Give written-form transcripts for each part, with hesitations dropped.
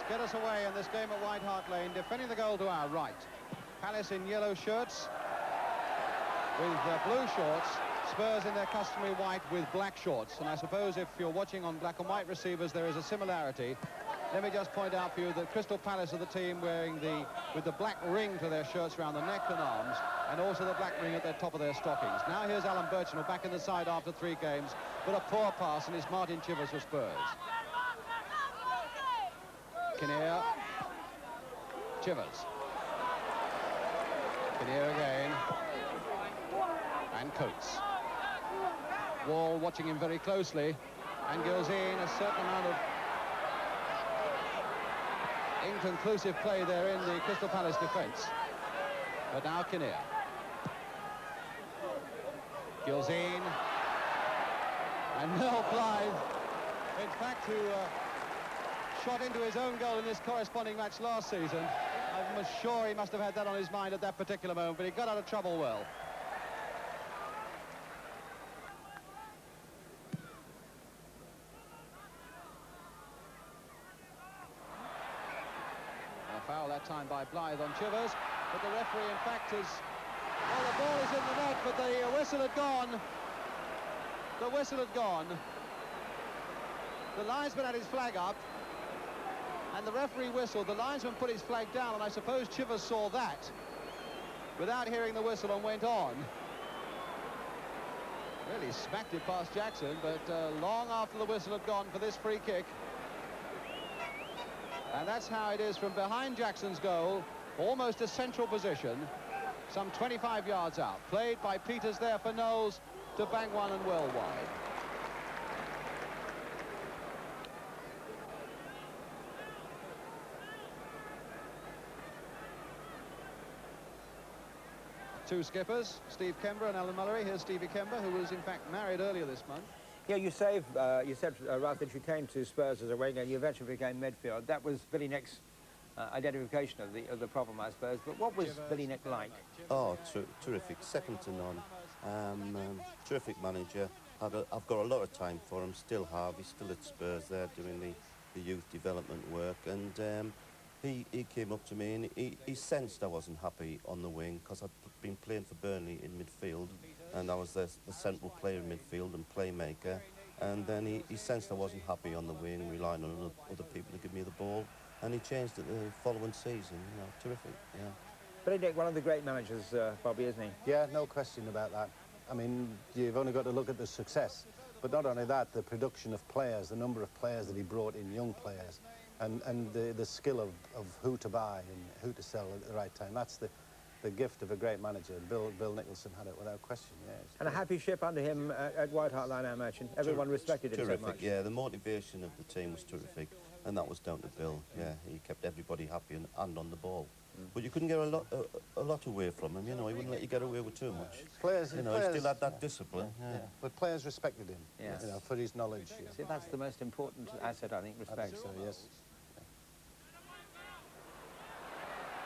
get us away in this game at White Hart Lane, defending the goal to our right. Palace in yellow shirts with blue shorts, Spurs in their customary white with black shorts. And I suppose if you're watching on black and white receivers, there is a similarity. Let me just point out for you that Crystal Palace are the team wearing with the black ring to their shirts around the neck and arms, and also the black ring at the top of their stockings. Now here's Alan Birchnell back in the side after 3 games, but a poor pass, and it's Martin Chivers for Spurs. Kinnear. Chivers. Kinnear again. And Coates. Wall watching him very closely, and Gilzean, a certain amount of inconclusive play there in the Crystal Palace defence. But now Kinnear. Gilzean. And Mel Blythe, in fact, who shot into his own goal in this corresponding match last season. I'm sure he must have had that on his mind at that particular moment, but he got out of trouble well. Foul that time by Blythe on Chivers, but the referee in fact is... Well, the ball is in the net, but the whistle had gone. The whistle had gone. The linesman had his flag up, and the referee whistled. The linesman put his flag down, and I suppose Chivers saw that without hearing the whistle and went on. Really smacked it past Jackson, but long after the whistle had gone for this free kick. And that's how it is from behind Jackson's goal, almost a central position, some 25 yards out. Played by Peters there for Knowles to bang one and well wide. Two skippers, Steve Kember and Alan Mullery. Here's Stevie Kember, who was in fact married earlier this month. Yeah, you said, Ralph, that you came to Spurs as a winger and you eventually became midfield. That was Billy Nick's identification of the problem, I suppose. But what was Billy Nick like? Oh, terrific, second to none. Terrific manager. I've got a lot of time for him, still have. He's still at Spurs there doing the youth development work. And he came up to me and he sensed I wasn't happy on the wing because I'd been playing for Burnley in midfield. And I was the central player in midfield and playmaker. And then he sensed I wasn't happy on the wing, relying on other people to give me the ball. And he changed it the following season. You know, terrific, yeah. Billy Nick, one of the great managers, Bobby, isn't he? Yeah, no question about that. I mean, you've only got to look at the success. But not only that, the production of players, the number of players that he brought in, young players, and the skill of who to buy and who to sell at the right time. That's the gift of a great manager. Bill Nicholson had it without question, yes. And a happy ship under him at White Hart Lane, I imagine. Everyone respected him so much. Yeah, the motivation of the team was terrific, and that was down to Bill. Yeah, he kept everybody happy and on the ball. But you couldn't get a lot away from him, you know. He wouldn't let you get away with too much. Players, you know, he still had that discipline. Yeah. But players respected him, yes, you know, for his knowledge. Yeah. See, that's the most important asset, I think, respect. I think so, yes.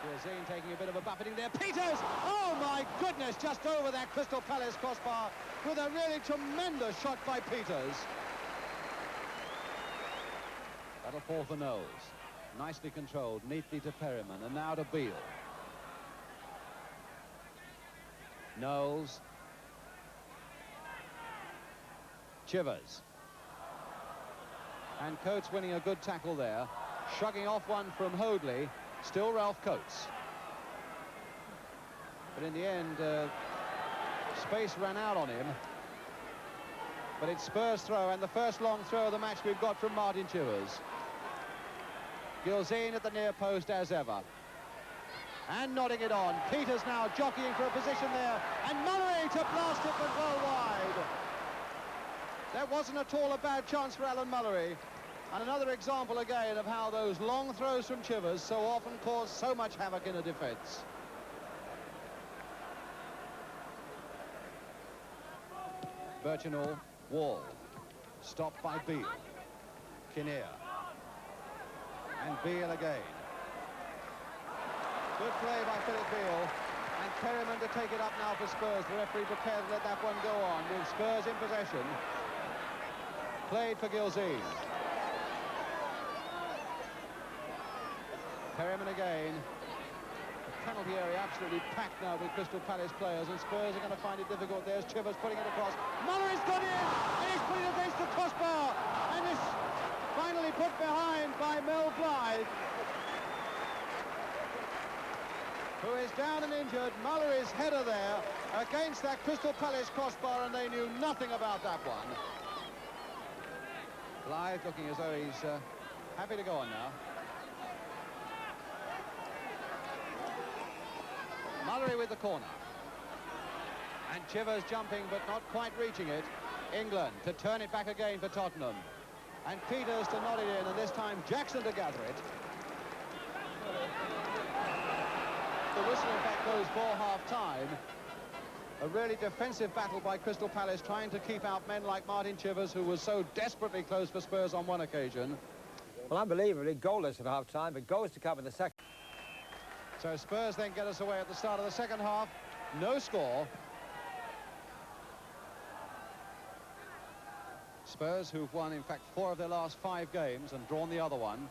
Gilzean taking a bit of a buffeting there. Peters! Oh, my goodness, just over that Crystal Palace crossbar with a really tremendous shot by Peters. That'll fall for Knowles. Nicely controlled, neatly to Perryman, and now to Beale. Knowles. Chivers. And Coates winning a good tackle there. Shrugging off one from Hoadley. Still Ralph Coates. But in the end, space ran out on him. But it's Spurs throw, and the first long throw of the match we've got from Martin Chivers. Gilzean at the near post as ever. And nodding it on. Peters now jockeying for a position there. And Mullery to blast it but well wide. That wasn't at all a bad chance for Alan Mullery. And another example again of how those long throws from Chivers so often cause so much havoc in a defence. Birchinall, Wall, stopped by Beale. Kinnear. And Beale again. Good play by Philip Beale. And Perryman to take it up now for Spurs. The referee prepared to let that one go on with Spurs in possession. Played for Gilzean. Perryman again. The penalty area absolutely packed now with Crystal Palace players, and Spurs are going to find it difficult. There's Chivers putting it across. Muller's got in, and he's put it against the crossbar, and it's finally put behind by Mel Blythe, who is down and injured. Muller's header there against that Crystal Palace crossbar, and they knew nothing about that one. Blythe looking as though he's happy to go on now. Mullery with the corner. And Chivers jumping but not quite reaching it. England to turn it back again for Tottenham. And Peters to nod it in, and this time Jackson to gather it. The whistle in fact goes for half-time. A really defensive battle by Crystal Palace, trying to keep out men like Martin Chivers, who was so desperately close for Spurs on one occasion. Well, unbelievably goalless at half-time, but goals to come in the second. So Spurs then get us away at the start of the second half. No score. Spurs, who've won, in fact, 4 of their last 5 games and drawn the other one.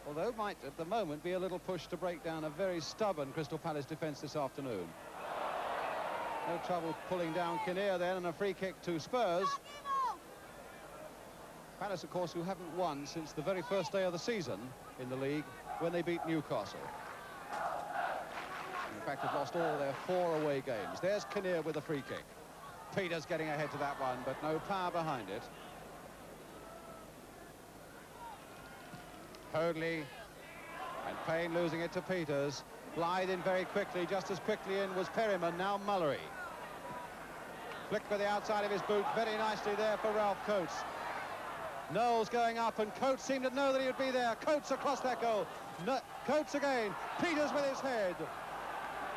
Although might, at the moment, be a little push to break down a very stubborn Crystal Palace defence this afternoon. No trouble pulling down Kinnear then, and a free kick to Spurs. Palace, of course, who haven't won since the very first day of the season in the league, when they beat Newcastle. In fact, have lost all their 4 away games. There's Kinnear with a free kick. Peters getting ahead to that one, but no power behind it. Hoadley and Payne losing it to Peters. Blythe in very quickly. Just as quickly in was Perryman. Now Mullery. Flick with the outside of his boot. Very nicely there for Ralph Coates. Knowles going up, and Coates seemed to know that he would be there. Coates across that goal. No, Coates again. Peters with his head.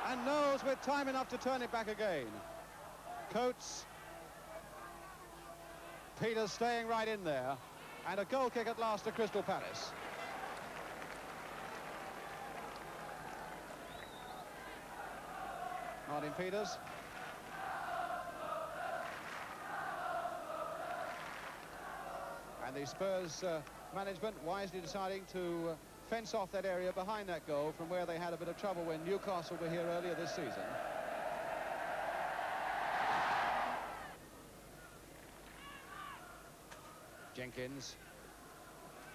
And Knowles with time enough to turn it back again. Coates. Peters staying right in there. And a goal kick at last to Crystal Palace. Martin Peters. And the Spurs management wisely deciding to fence off that area behind that goal, from where they had a bit of trouble when Newcastle were here earlier this season. Jenkins.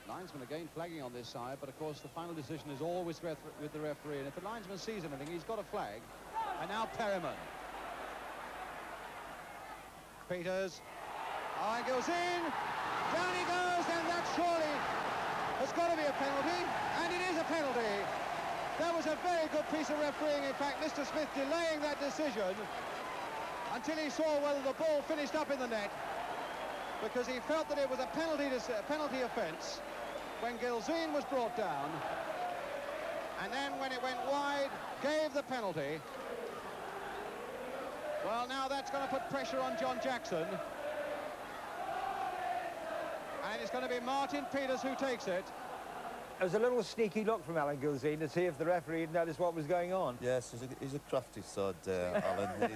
Linesman again flagging on this side, but of course the final decision is always with the referee, and if the linesman sees anything, he's got a flag. And now Perryman. Peters. Oh, it goes in. Down he goes, and that surely has got to be a penalty, and it is a penalty. That was a very good piece of refereeing. In fact, Mr. Smith delaying that decision until he saw whether the ball finished up in the net, because he felt that it was a penalty offence when Gilzean was brought down, and then when it went wide, gave the penalty. Well, now that's going to put pressure on John Jackson. And it's going to be Martin Peters who takes it. It was a little sneaky look from Alan Gilzean to see if the referee had noticed what was going on. Yes, he's a crafty sod, Alan.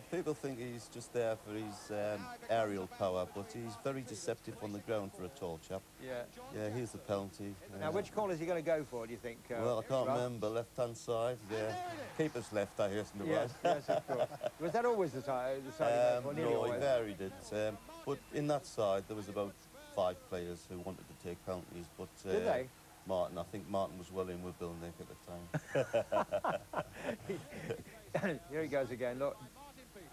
People think he's just there for his aerial power, but he's very deceptive on the ground for a tall chap. Yeah. Yeah, here's the penalty. Now, which corner is he going to go for, do you think? Well, I can't Ralph? remember. Left-hand side. Yeah. Keeper's left, I hasten to Yes, add. yes, of course. Was that always the side he went for? Nearly No, he always? varied it. But in that side, there was about 5 players who wanted to take penalties, but Did they? I think Martin was well in with Bill Nick at the time. Here he goes again, look.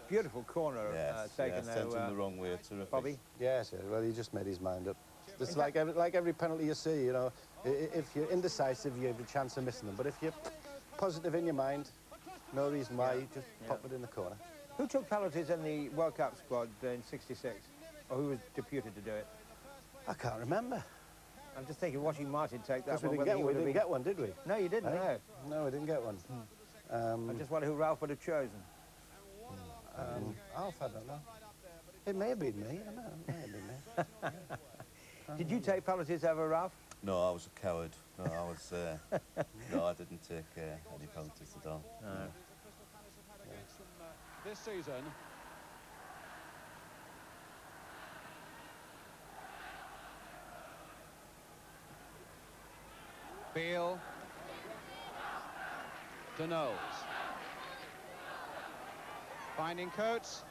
Beautiful corner taken sent now, him the wrong way. Terrific. Bobby? Yes, well, he just made his mind up. It's like every penalty you see, you know, if you're indecisive, you have a chance of missing them. But if you're positive in your mind, no reason why, you just pop it in the corner. Who took penalties in the World Cup squad in '66? Or who was deputed to do it? I can't remember. I'm just thinking, watching Martin take that We one. didn't get one, did we? No, you didn't, no. No, we didn't get one. I just wonder who Ralph would have chosen. Alf, I don't know. It may have been me, I don't know. It may have been me. Did you take penalties ever, Ralph? No, I was a coward. No, I was. No, I didn't take any penalties at all. No. This season. to Knowles. Finding Coates.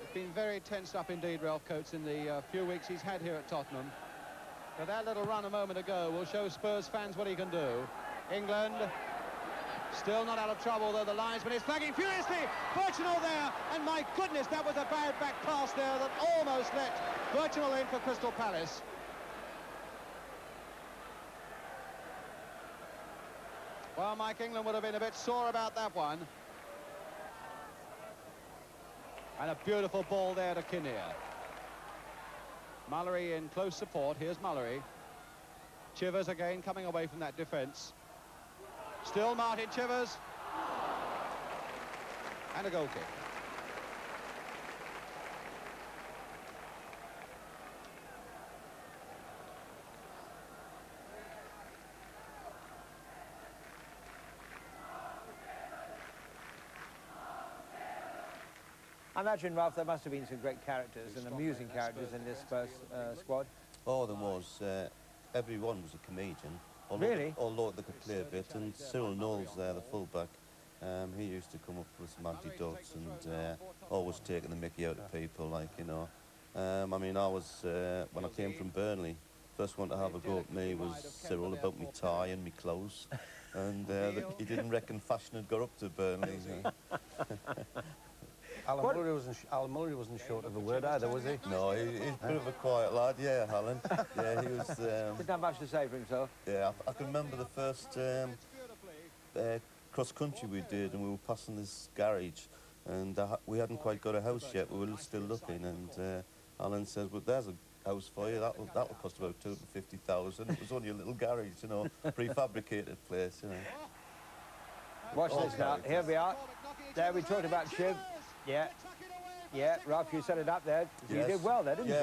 It's been very tensed up indeed, Ralph Coates, in the few weeks he's had here at Tottenham. But that little run a moment ago will show Spurs fans what he can do. England still not out of trouble, though the linesman is flagging furiously. Birchinall there, and my goodness, that was a bad back pass there that almost let Birchinall in for Crystal Palace. Well, Mike, England would have been a bit sore about that one. And a beautiful ball there to Kinnear. Mullery in close support. Here's Mullery. Chivers again coming away from that defence. Still Martin Chivers. And a goal kick. I imagine, Ralph, there must have been some great characters and amusing characters in this Spurs squad. Oh, there was. Everyone was a comedian. Really? Although they could play a bit. And Cyril Knowles there, the fullback, he used to come up with some anecdotes and always taking the mickey out of people, like, you know. I mean, I was, when I came from Burnley, first one to have a go at me was Cyril about me tie and me clothes. And he didn't reckon fashion had got up to Burnley. Alan Mullery wasn't short of a word either, was he? No, he's a bit of a quiet lad, yeah, Alan. Yeah, he was... Didn't have much to say for himself. Yeah, I can remember the first cross-country we did, and we were passing this garage, and we hadn't quite got a house yet, we were still looking, and Alan says, well, there's a house for you, that'll cost about 250,000. It was only a little garage, you know, prefabricated place, you know. Watch this now, here we are. There we talked about Chiv. Yeah, Ralph, you set it up there. Yes. You did well there, didn't you?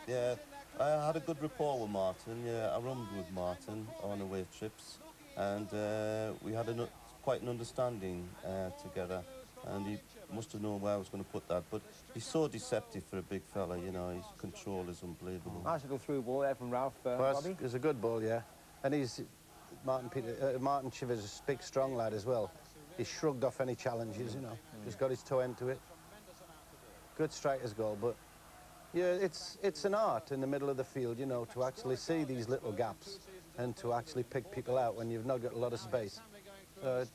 Yeah, I had a good rapport with Martin. Yeah, I rummed with Martin on away trips, and we had quite an understanding together. And he must have known where I was going to put that. But he's so deceptive for a big fella, you know. His control is unbelievable. Nice little through ball there from Ralph. Bobby. It's a good ball, yeah. And Martin Chivers is a big, strong lad as well. He shrugged off any challenges, you know. Just got his toe into it. Good striker's goal, but yeah, it's an art in the middle of the field, you know, to actually see these little gaps and to actually pick people out when you've not got a lot of space. So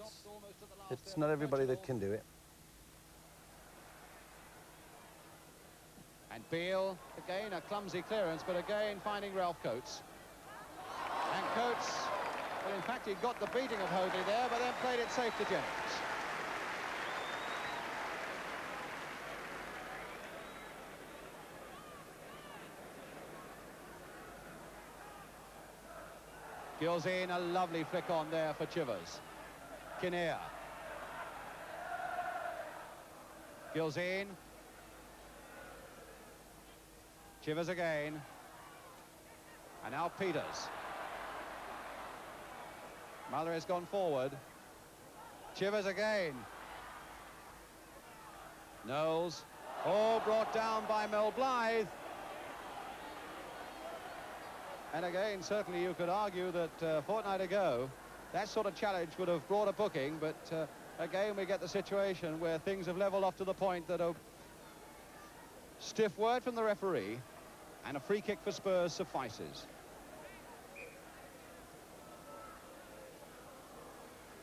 it's not everybody that can do it. And Beale, again, a clumsy clearance, but again finding Ralph Coates. And Coates, well, in fact, he got the beating of Hoadley there, but then played it safe to Jennings. Gills in, a lovely flick on there for Chivers. Kinnear. Gills in. Chivers again. And now Peters. Muller has gone forward. Chivers again. Knowles. Oh, brought down by Mel Blythe. And again, certainly you could argue that a fortnight ago, that sort of challenge would have brought a booking, but again, we get the situation where things have levelled off to the point that a stiff word from the referee and a free kick for Spurs suffices.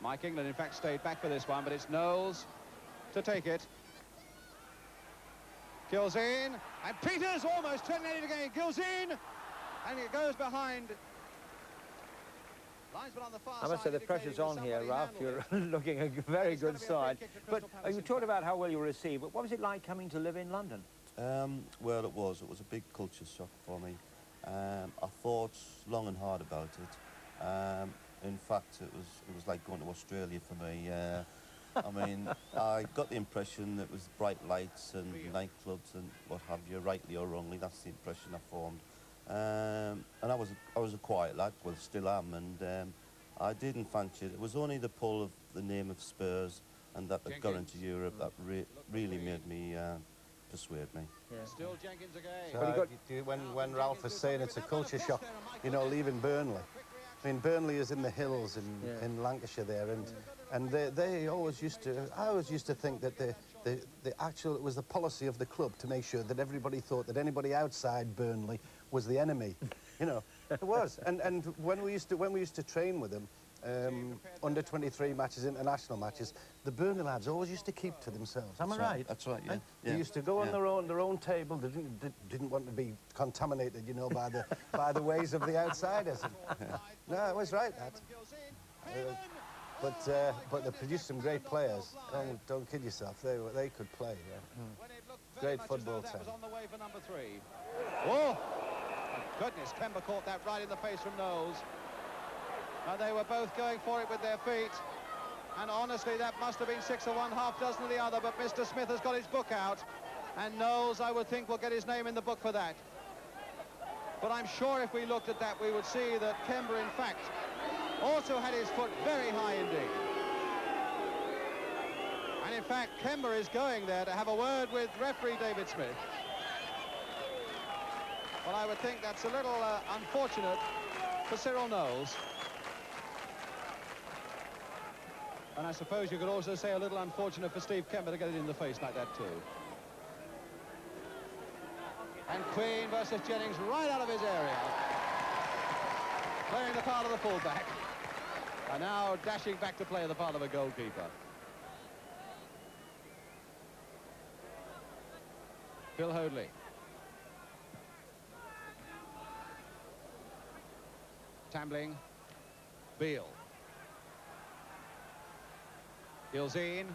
Mike England, in fact, stayed back for this one, but it's Knowles to take it. Gills in, and Peters almost terminated again. Gills in, and it goes behind. Linesman on the far I must say the pressure's on here, Ralph. You're looking a very good side. But you talked about how well you were received, but what was it like coming to live in London? Well, it was a big culture shock for me. I thought long and hard about it. In fact, it was like going to Australia for me. I mean, I got the impression that it was bright lights and nightclubs and what have you, rightly or wrongly. That's the impression I formed. And I was a quiet lad, well, still am, and I didn't fancy it. It was only the pull of the name of Spurs and that they'd got into Europe that really made me persuade me. Yeah. Still Jenkins again. So, when Ralph was saying it's a culture shock, you know, leaving Burnley. I mean, Burnley is in the hills in Lancashire there, and they always used to. I always used to think that it was the policy of the club to make sure that everybody thought that anybody outside Burnley was the enemy. You know, it was. And when we used to train with them, under 23 matches, international matches, the Burnley lads always used to keep to themselves. Am I right? That's right. Yeah. They used to go on their own table. They didn't want to be contaminated, you know, by the ways of the outsiders. No, it was right, that. But they produced some great players. Don't kid yourself. They could play. Yeah. Great football team. Was on the way for number 3. Oh, my goodness! Kemba caught that right in the face from Knowles. And they were both going for it with their feet. And honestly, that must have been 6 of one, half dozen of the other. But Mr. Smith has got his book out. And Knowles, I would think, will get his name in the book for that. But I'm sure if we looked at that, we would see that Kemba, in fact, also had his foot very high indeed. And in fact, Kemba is going there to have a word with referee David Smith. Well, I would think that's a little unfortunate for Cyril Knowles. And I suppose you could also say a little unfortunate for Steve Kemba to get it in the face like that too. And Queen versus Jennings right out of his area. Playing the part of the fullback. And now dashing back to play the part of a goalkeeper. Phil Hoadley. Tambling. Beale. Gilzine.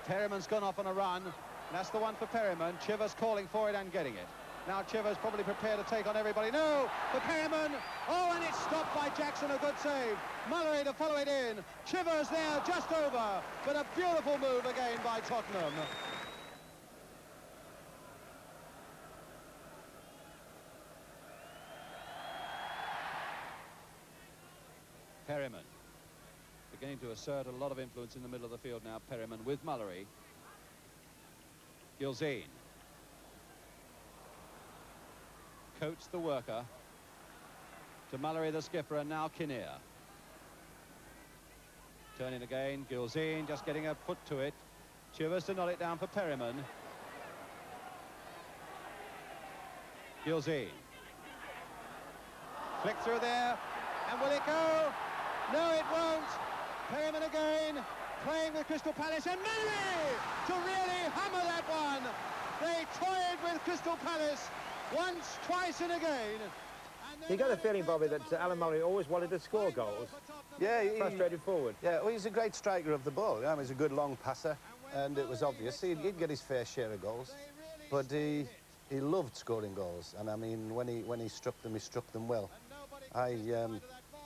Perryman's gone off on a run. That's the one for Perryman. Chivers calling for it and getting it. Now Chivers probably prepared to take on everybody. No, for Perryman. Oh, and it's stopped by Jackson. A good save. Mullery to follow it in. Chivers there just over. But a beautiful move again by Tottenham. Perryman. Beginning to assert a lot of influence in the middle of the field now. Perryman with Mullery. Gilzine. Coates the worker. To Mullery the skipper, and now Kinnear. Turning again. Gilzine just getting a foot to it. Chivers to knock it down for Perryman. Gilzine. Flick through there. And will it go? No, it won't. Perryman again, playing with Crystal Palace, and Mullery to really hammer that one. They toyed with Crystal Palace once, twice, and again. You got the feeling, Bobby, that Alan Mullery always wanted to score goals. Yeah, frustrated forward. Yeah, well, he's a great striker of the ball. Yeah, he's a good long passer, and it was obvious he'd get his fair share of goals. But he loved scoring goals, and I mean, when he struck them well. I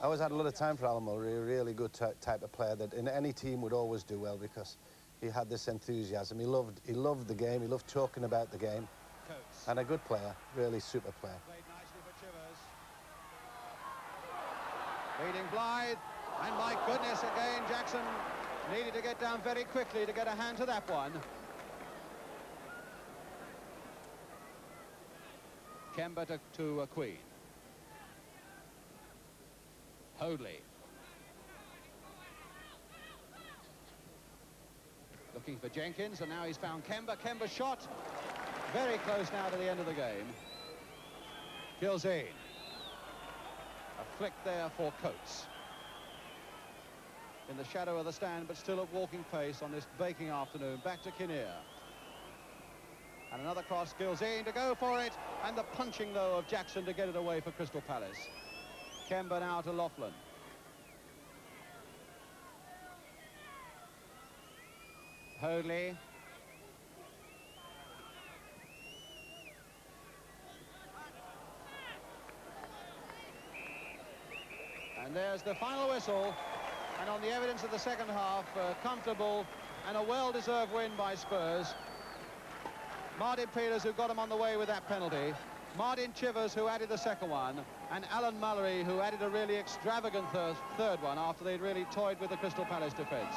always had a lot of time for Alan Mullery, a really good type of player that in any team would always do well because he had this enthusiasm. He loved the game. He loved talking about the game. Coates. And a good player, really super player. Played nicely for Chivers. Leading Blythe, and my goodness, again Jackson needed to get down very quickly to get a hand to that one. Kemba to Queen. Hoadley. Looking for Jenkins, and now he's found Kemba. Kemba shot. Very close now to the end of the game. Gilzine. A flick there for Coates. In the shadow of the stand, but still at walking pace on this baking afternoon. Back to Kinnear. And another cross, Gilzine to go for it. And the punching, though, of Jackson to get it away for Crystal Palace. Kemba now to Laughlin. Hoadley. And there's the final whistle. And on the evidence of the second half, comfortable and a well-deserved win by Spurs. Martin Peters, who got him on the way with that penalty. Martin Chivers, who added the second one, and Alan Mullery, who added a really extravagant third one after they'd really toyed with the Crystal Palace defence.